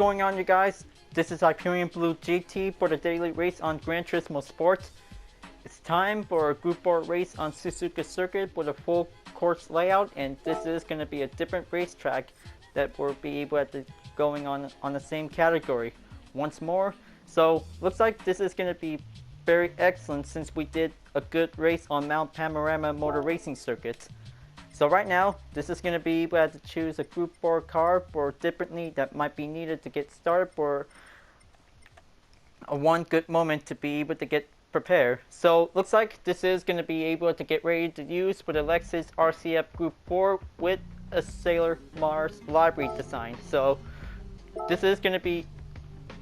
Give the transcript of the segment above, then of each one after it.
going on, you guys? This is Hyperion-Blue-GT for the daily race on Gran Turismo Sport. It's time for a Gr.4 race on Suzuka Circuit with a full course layout, and this is going to be a different racetrack that will be able to going on the same category once more. So looks like this is going to be very excellent since we did a good race on Mount Panorama Motor Racing Circuit. So right now, this is going to be able to choose a Gr.4 car for differently that might be needed to get started for a one good moment to be able to get prepared. So looks like this is going to be able to get ready to use with a Lexus RC F Gr.4 with a Sailor Mars Livery design. So this is going to be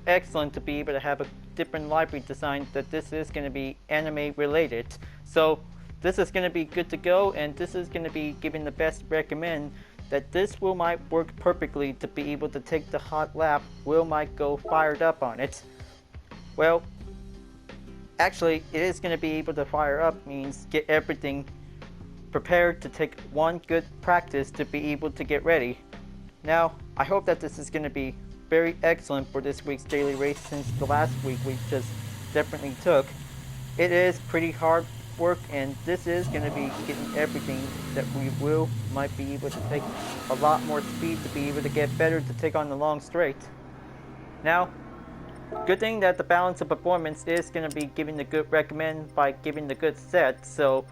excellent to be able to have a different livery design that this is going to be anime related. So this is going to be good to go, and this is going to be giving the best recommend that this will might work perfectly to be able to take the hot lap. Will might go fired up on it. Well, actually it is going to be able to fire up means get everything prepared to take one good practice to be able to get ready. Now I hope that this is going to be very excellent for this week's daily race, since the last week we just definitely took. It is pretty hard work, and this is going to be getting everything that we might be able to take a lot more speed to be able to get better to take on the long straight. Now, good thing that the balance of performance is going to be giving the good recommend by giving the good set. So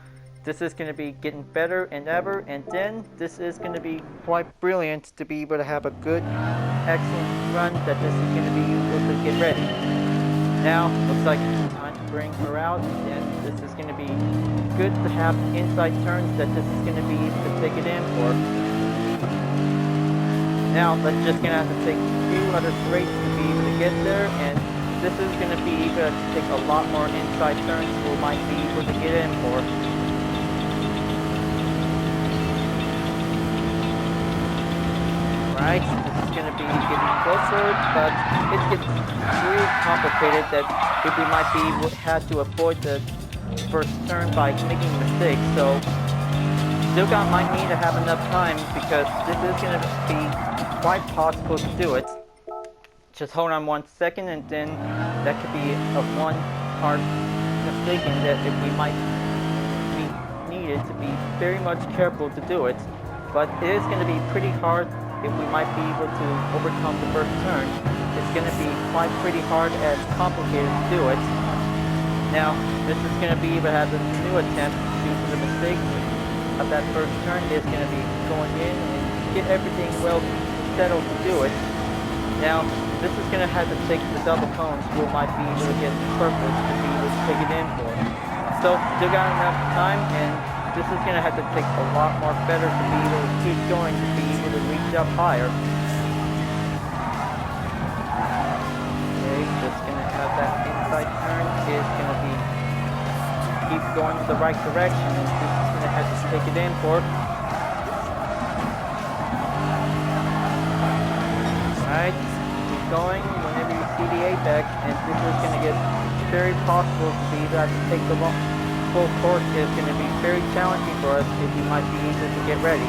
this is going to be getting better and ever, and then this is going to be quite brilliant to be able to have a good, excellent run that this is going to be able to get ready. Now, looks like it's time to bring her out, and this is going to be good to have inside turns that this is going to be able to take it in for. Now, let's just going to have to take a few other straights to be able to get there, and this is going to be able to take a lot more inside turns we might be able to get in for. Right, this is going to be getting closer, but it gets really complicated that if we might be have to avoid the first turn by making mistakes. So still might need to have enough time, because this is going to be quite possible to do it. Just hold on 1 second, and then that could be a one hard mistake, and that if we might be needed to be very much careful to do it. But it is going to be pretty hard if we might be able to overcome the first turn. It's going to be quite pretty hard and complicated to do it. Now, this is going to be able to have a new attempt due to the mistake of that first turn. Is going to be going in and get everything well settled to do it. Now, this is going to have to take the double cones we might be able to get perfect to be able to take it in for. So, still got enough time, and this is going to have to take a lot more better to be able to keep going, to be able to reach up higher. Okay, just going to have that inside turn is going to be keep going in the right direction, and this is going to have to take it in for. Alright, keep going whenever you see the apex, and this is going to get very possible to be able to take the full course. Is going to be very challenging for us if we might be able to get ready.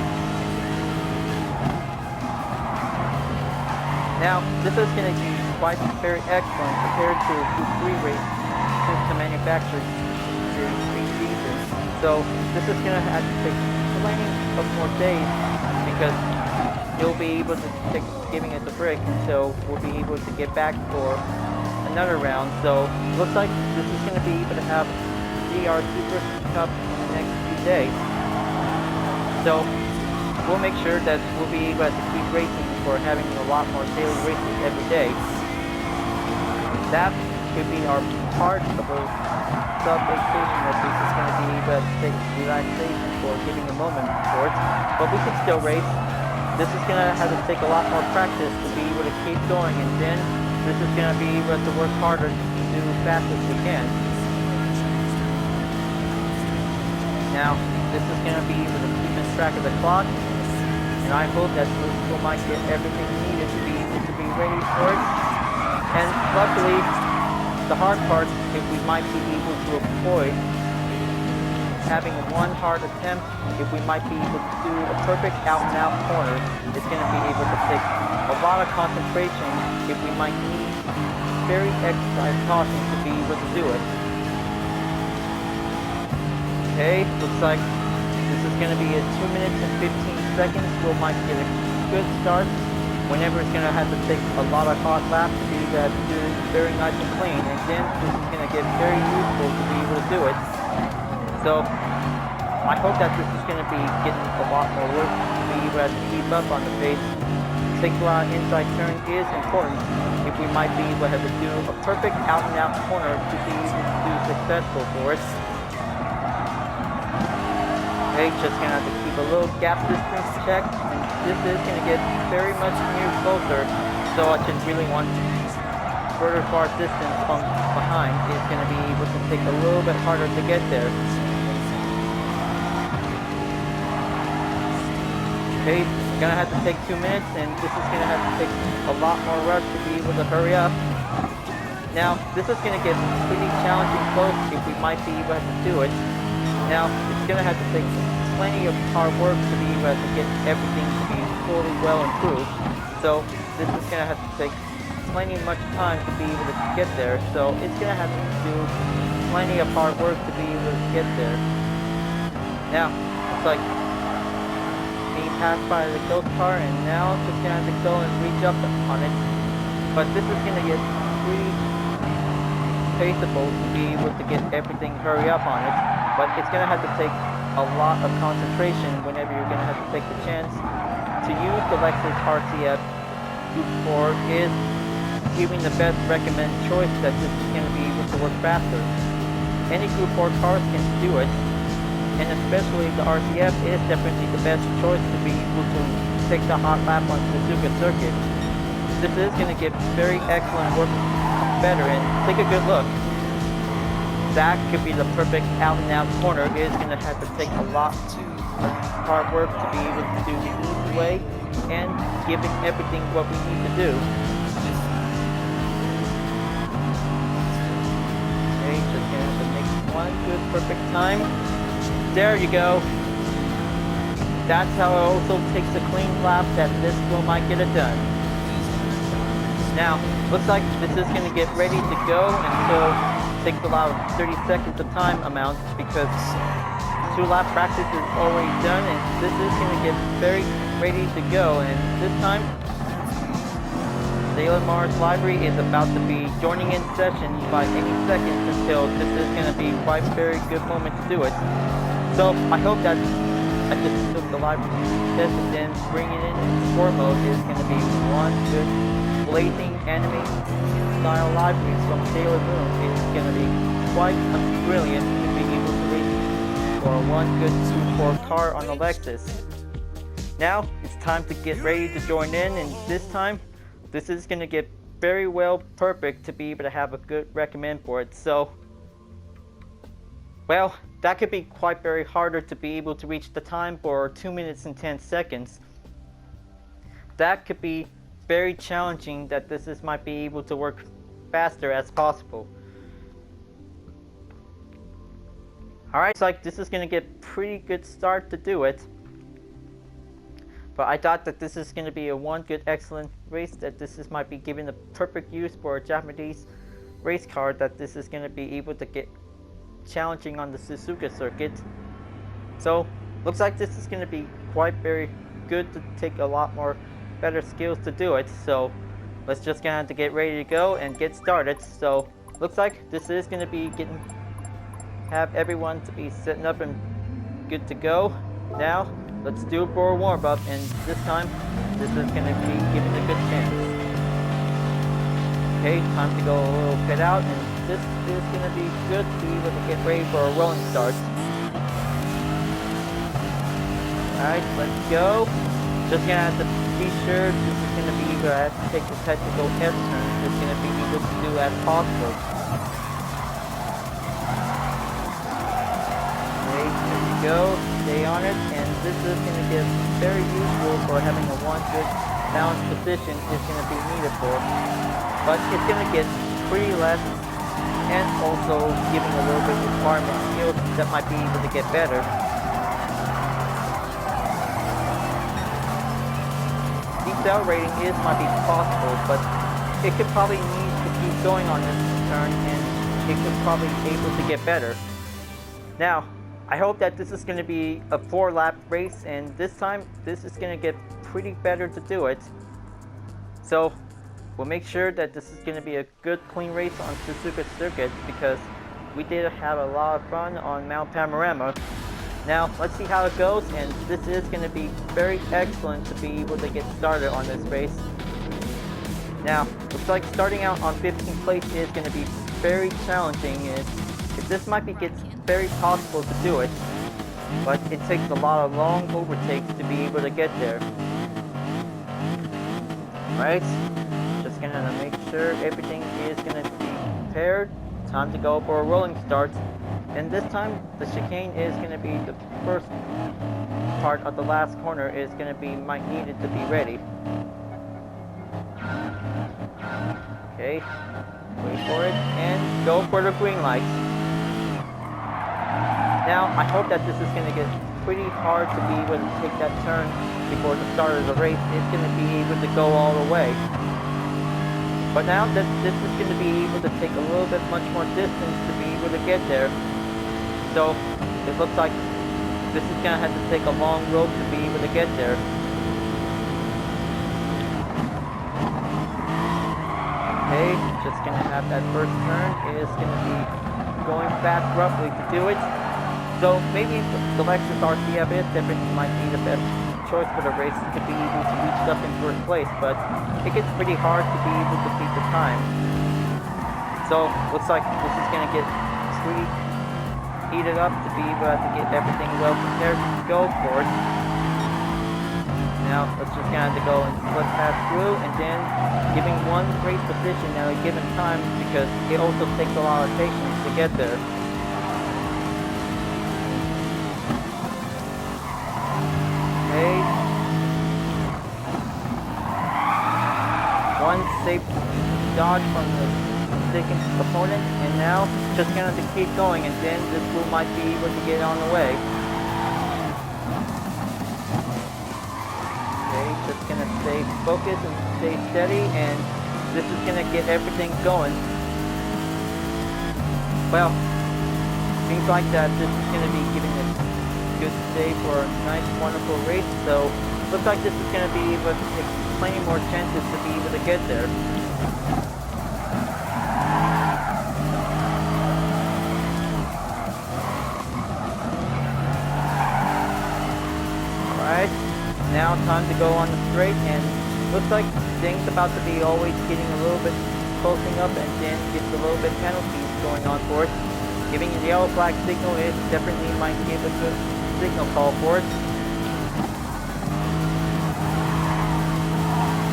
Now, this is going to be quite very excellent compared to Gr.4 Race since the manufacturer series pre-season. So this is going to have to take plenty of more days, because you'll be able to take giving it a break until we'll be able to get back for another round. So looks like this is going to be able to have GR Super Cup in the next few days. So we'll make sure that we'll be able to keep racing for having a lot more daily races every day. That could be our part of a sub-vacation that this is going to be able to take relaxation for giving a moment for it. But we can still race. This is going to have to take a lot more practice to be able to keep going, and then this is going to be able to work harder to do as fast as we can. Now, this is going to be able to keep in track of the clock, and I hope that we might get everything needed to be able to be ready for it. And luckily, the hard part, if we might be able to avoid having one hard attempt, if we might be able to do a perfect out-and-out corner, it's going to be able to take a lot of concentration if we might need very exercise caution to be able to do it. Okay, looks like this is going to be a 2 minutes and 15 seconds. We might get a good start. Whenever it's going to have to take a lot of hot laps to do that, do it very nice and clean, and then this is going to get very useful to be able to do it. So I hope that this is going to be getting a lot more work to be able to keep up on the pace. Take a lot of inside turn is important if we might be able to do a perfect out and out corner to be able to do successful for us. Okay, just going to have to keep a little gap distance check. This is going to get very much near closer, so I just really want further far distance from behind is going to be able to take a little bit harder to get there. Okay, going to have to take 2 minutes, and this is going to have to take a lot more rush to be able to hurry up. Now, this is going to get pretty challenging close if we might be able to do it. Now, it's going to have to take plenty of hard work to be able to get everything to be fully well improved. So this is going to have to take plenty much time to be able to get there. So it's going to have to do plenty of hard work to be able to get there. Now, it's like being passed by the ghost car, and now just going to have to go and reach up on it. But this is going to get pretty paceable to be able to get everything hurry up on it. But it's going to have to take a lot of concentration whenever you're going to have to take the chance to use the Lexus RC F Gr.4 is giving the best recommended choice that this is going to be able to work faster. Any Gr.4 cars can do it, and especially the RCF is definitely the best choice to be able to take the hot lap on Suzuka Circuit. This is going to get very excellent work better, and take a good look. That could be the perfect out and out corner. It is going to have to take a lot of hard work to be able to do the easy way and giving everything what we need to do. Okay, just going to have to make one good perfect time. There you go. That's how it also takes a clean lap that this will might get it done. Now, looks like this is going to get ready to go until it takes about 30 seconds of time amount, because 2 lap practice is already done, and this is going to get very ready to go. And this time, Sailor Mars Livery is about to be joining in session by any seconds until this is going to be quite a very good moment to do it. So I hope that I just took the library test, and then bringing it in sport mode is going to be one good blazing anime style library from Sailor Moon. It's going to be quite brilliant to be able to race for one good Gr.4 car on the Lexus. Now it's time to get ready to join in, and this time this is going to get very well perfect to be able to have a good recommend for it. So, well, that could be quite very harder to be able to reach the time for 2 minutes and 10 seconds. That could be very challenging that this might be able to work faster as possible. Alright, it's like this is going to get pretty good start to do it. But I thought that this is going to be a one good excellent race, that might be given the perfect use for a Japanese race car, that this is going to be able to get challenging on the Suzuka Circuit. So looks like this is going to be quite very good to take a lot more better skills to do it. So let's just gonna have to get ready to go and get started. So looks like this is going to be have everyone to be setting up and good to go. Now let's do it for a warm up, and this time this is going to be given a good chance. Okay, time to go a little bit out, and this is going to be good to be able to get ready for a rolling start. Alright, let's go. Just going to have to be sure this is going to be able to take the technical S turn. It's going to be able to do as possible. Okay, there you go. Stay on it, and this is going to get very useful for having a one good balanced position is going to be needed for. But it's going to get pretty less, and also giving a little bit of requirement skills that might be able to get better. Decel rating might be possible, but it could probably need to keep going on this turn, and it could probably be able to get better. Now, I hope that this is going to be a 4-lap race, and this time, this is going to get pretty better to do it. So, we'll make sure that this is going to be a good, clean race on Suzuka Circuit, because we did have a lot of fun on Mount Panorama. Now, let's see how it goes, and this is going to be very excellent to be able to get started on this race. Now, looks like starting out on 15th place is going to be very challenging. This might be very possible to do it, but it takes a lot of long overtakes to be able to get there. Right, just gonna make sure everything is gonna be prepared. Time to go for a rolling start, and this time the chicane is gonna be the first part of the last corner is gonna be needed to be ready. Okay, wait for it and go for the green light. Now, I hope that this is going to get pretty hard to be able to take that turn before the start of the race. It's going to be able to go all the way. But now that this is going to be able to take a little bit much more distance to be able to get there. So, it looks like this is going to have to take a long road to be able to get there. Okay, just going to have that first turn. It is going to be going fast roughly to do it. So maybe the Lexus RC F might be the best choice for the race to be able to reach up in first place, but it gets pretty hard to be able to beat the time. So looks like this is going to get pretty heated up to be able to get everything well prepared to go for it. Now let's just going to go and slip past through, and then giving one race position at a given time, because it also takes a lot of patience to get there. Okay. One safe dodge from the second opponent, and now just going to keep going, and then this blue might be able to get on the way. Okay, just going to stay focused and stay steady, and this is going to get everything going. Well, seems like that this is going to be giving us good day for a nice, wonderful race. So looks like this is going to be able to take plenty more chances to be able to get there. Alright, now time to go on the straight, and looks like things about to be always getting a little bit closing up, and then gets a little bit penalties going on for it. Giving the yellow flag signal, it definitely might give a good signal call for it.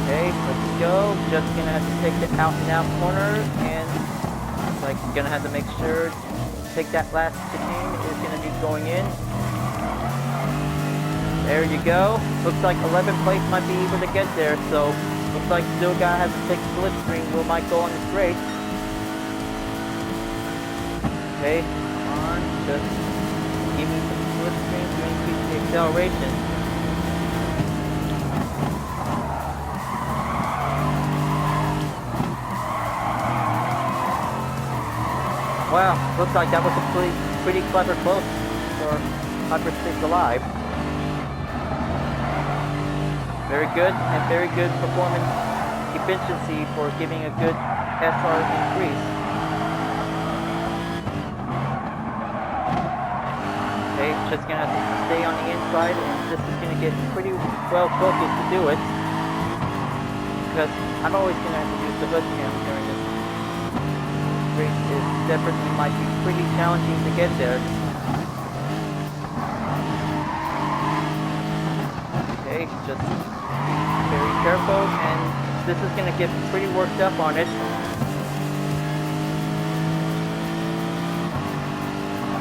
Okay, let's go. Just gonna have to take the out and out corner, and like gonna have to make sure take that last chicane is gonna be going in. There you go. Looks like 11th place might be able to get there, so looks like still gotta have to take slipstream. We might go on the straight. Okay, come on, just give me some slipstream to increase the acceleration. Wow, looks like that was a pretty clever close for Hyperspace Alive. Very good, and very good performance efficiency for giving a good SR increase. Okay, just gonna have to stay on the inside, and this is gonna get pretty well focused to do it, because I'm always gonna have to use the hood cam during this race. It definitely might be pretty challenging to get there. Okay, just very careful, and this is gonna get pretty worked up on it.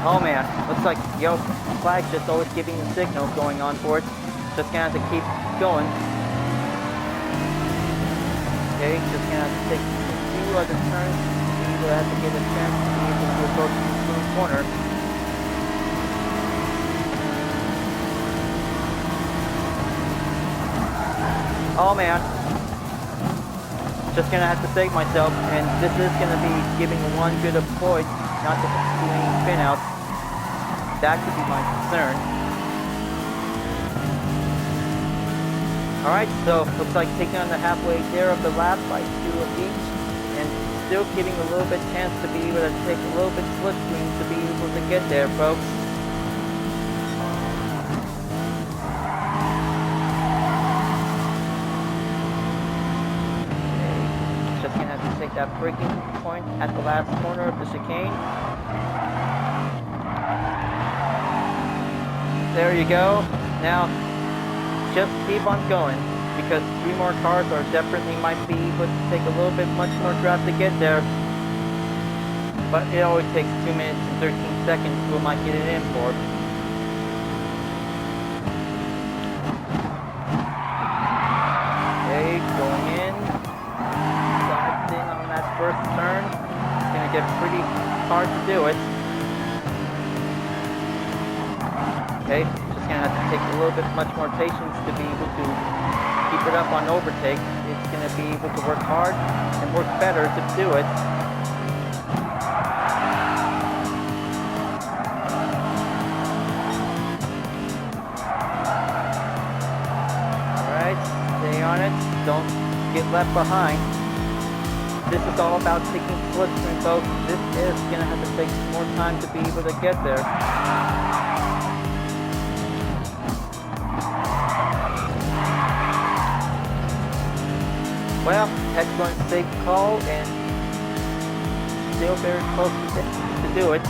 Oh man, looks like yellow flag just always giving the signal going on for it. Just gonna have to keep going. Okay, just gonna have to take a few other turns to be able to have to get a chance to be able to approach the smooth corner. Oh man. just gonna have to save myself, and this is gonna be giving one good avoid, not to do any spin outs. That could be my concern. Alright, so looks like taking on the halfway there of the lap by 2 of each, and still getting a little bit chance to be able to take a little bit slipstream to be able to get there, folks. Okay, just gonna have to take that braking point at the last corner of the chicane. There you go. Now, just keep on going, because 3 more cars are definitely might be able to take a little bit much more drive to get there. But it only takes 2 minutes and 13 seconds we might get it in for. Okay, going in. Slides in on that first turn. It's gonna get pretty hard to do it. Okay. Gonna have to take a little bit much more patience to be able to keep it up on overtake. It's gonna be able to work hard and work better to do it. Alright, stay on it. Don't get left behind. This is all about taking slipstream, folks. This is gonna have to take more time to be able to get there. Well, excellent safe call, and still very close to do it.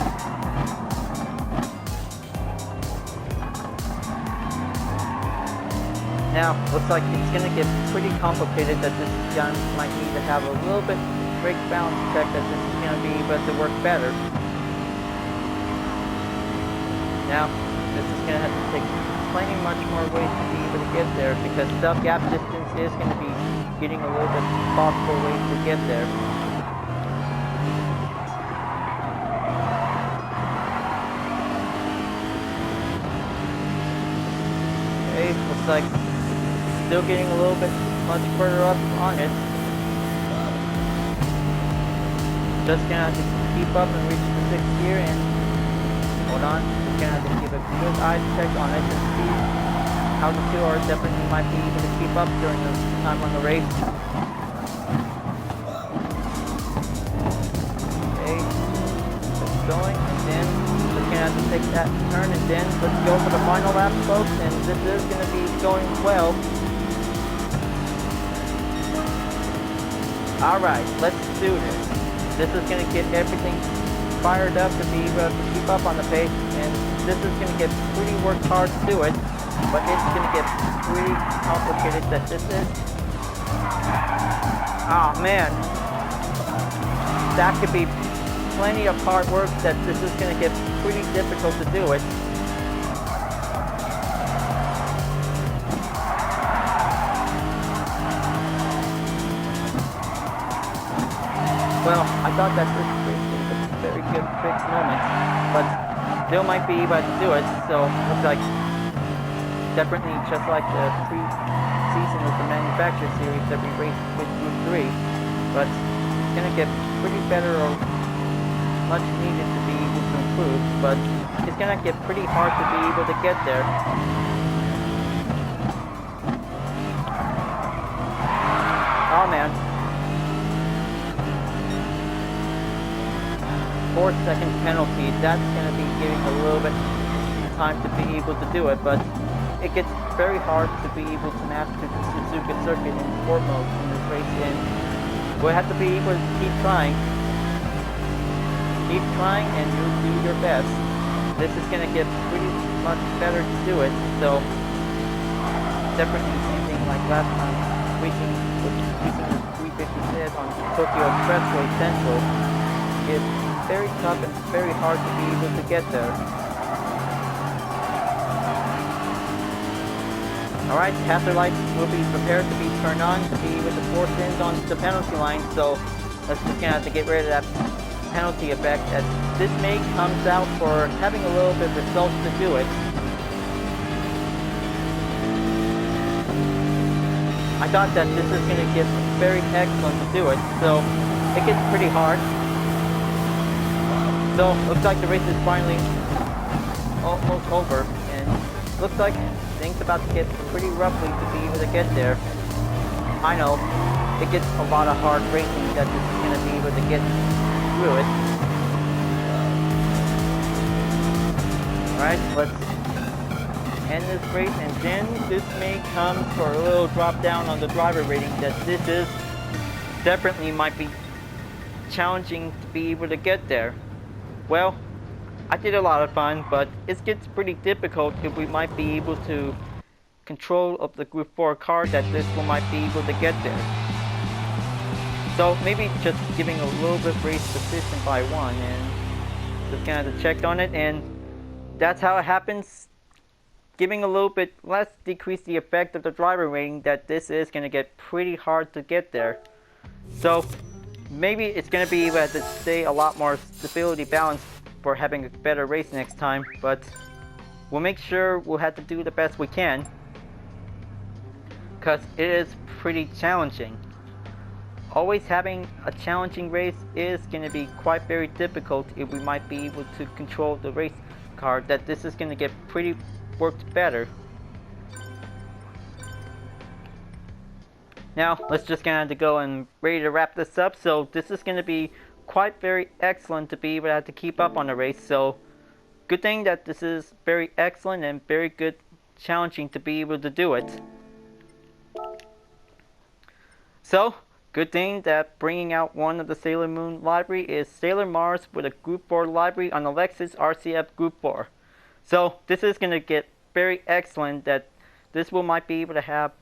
Now, looks like it's going to get pretty complicated that this gun might need to have a little bit brake balance check, that this is going to be able to work better. Now, this is going to have to take plenty much more ways to be able to get there, because sub-gap distance is going to be getting a little bit possible ways to get there. Okay, looks like still getting a little bit much further up on it. Just gonna have to keep up and reach the 6th gear, and hold on, just gonna have to give a good eye check on it to see how the 2 are definitely might be able to keep up during the time on the race. Okay, just going, and then just gonna have to take that turn, and then let's go for the final lap, folks, and this is gonna be going well. Alright, let's do this. This is gonna get everything fired up to be able to keep up on the pace, and this is gonna get pretty work hard to do it. But it's going to get pretty complicated that this is. Oh man. That could be plenty of hard work, that this is going to get pretty difficult to do it. Well, I thought that this was a very good fixed moment, but still might be able to do it, so looks like definitely just like the pre-season with the manufacturer series that we raced with Group 3, but it's going to get pretty better, or much needed to be able to improve, but it's going to get pretty hard to be able to get there. Oh man. 4-second penalty, that's going to be giving a little bit time to be able to do it, but it gets very hard to be able to master the Suzuka Circuit in sport mode in this race, and we'll have to be able to keep trying. Keep trying, and you'll do your best. This is going to get pretty much better to do it, so definitely something like last time, racing the 350Z on Tokyo Expressway Central. It's very tough and very hard to be able to get there. Alright, hazard lights will be prepared to be turned on to be with the force ends on the penalty line, so let's just gonna have to get rid of that penalty effect, as this may comes out for having a little bit of results to do it. I thought that this is going to get very excellent to do it, so it gets pretty hard. So looks like the race is finally almost over, and looks like things about to get pretty roughly to be able to get there. I know it gets a lot of hard racing that this is going to be able to get through it. Alright, let's end this race, and then this may come for a little drop down on the driver rating, that this is definitely might be challenging to be able to get there. Well, I did a lot of fun, but it gets pretty difficult if we might be able to control of the Gr.4 car that this one might be able to get there. So maybe just giving a little bit race position by one and just kind of check on it, and that's how it happens. Giving a little bit less decrease the effect of the driver rating, that this is going to get pretty hard to get there. So maybe it's going to be able to stay a lot more stability balance for having a better race next time, but we'll make sure we'll have to do the best we can, because it is pretty challenging. Always having a challenging race is going to be quite very difficult if we might be able to control the race car, that this is going to get pretty worked better. Now let's just kind of go and ready to wrap this up. So this is going to be quite very excellent to be able to have to keep up on the race. So good thing that this is very excellent and very good challenging to be able to do it. So good thing that bringing out one of the Sailor Moon livery is Sailor Mars with a Gr.4 livery on the Lexus RC F Gr.4. So this is going to get very excellent, that this will might be able to have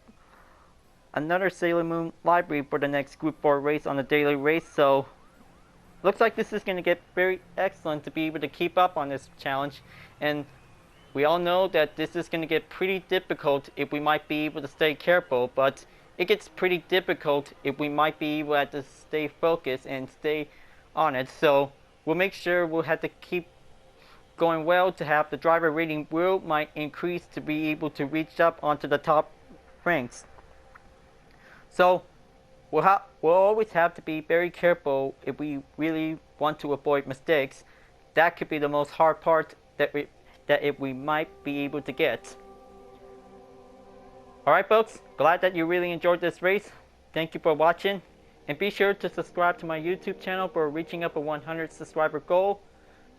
another Sailor Moon livery for the next Gr.4 race on the daily race. So looks like this is going to get very excellent to be able to keep up on this challenge. And we all know that this is going to get pretty difficult if we might be able to stay careful, but it gets pretty difficult if we might be able to stay focused and stay on it. So we'll make sure we'll have to keep going well to have the driver rating will might increase to be able to reach up onto the top ranks. So we'll always have to be very careful if we really want to avoid mistakes. That could be the most hard part that we might be able to get. Alright folks, glad that you really enjoyed this race. Thank you for watching, and be sure to subscribe to my YouTube channel for reaching up a 100 subscriber goal.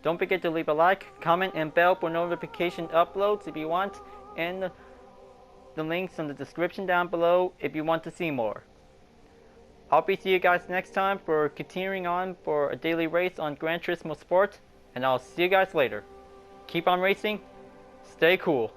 Don't forget to leave a like, comment, and bell for notification uploads if you want, and the links in the description down below if you want to see more. I'll be seeing you guys next time for continuing on for a daily race on Gran Turismo Sport, and I'll see you guys later. Keep on racing, stay cool.